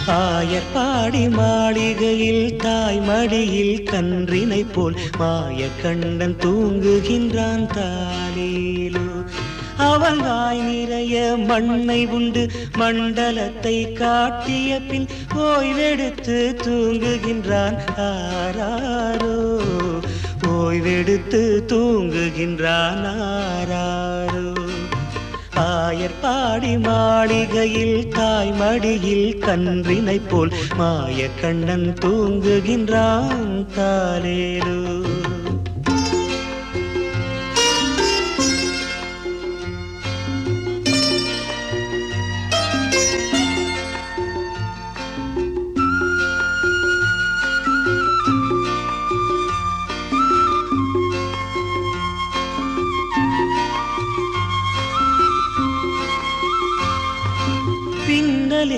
ஆயர்பாடி மாளிகையில் தாய் மடியில் கன்றினை போல் மாயக்கண்ணன் தூங்குகின்றான் தாலேலோ. அவன் வாய் நிறைய மண்ணை உண்டு மண்டலத்தை காட்டிய பின் ஓய்வெடுத்து தூங்குகின்றான் ஆராரோ. ஓய்வெடுத்து தூங்குகின்றான் ஆராரோ. ஆயர்பாடி மாளிகையில் தாய் மடியில் கன்றினை போல் மாயக்கண்ணன் தூங்குகின்றான் தாலேலோ.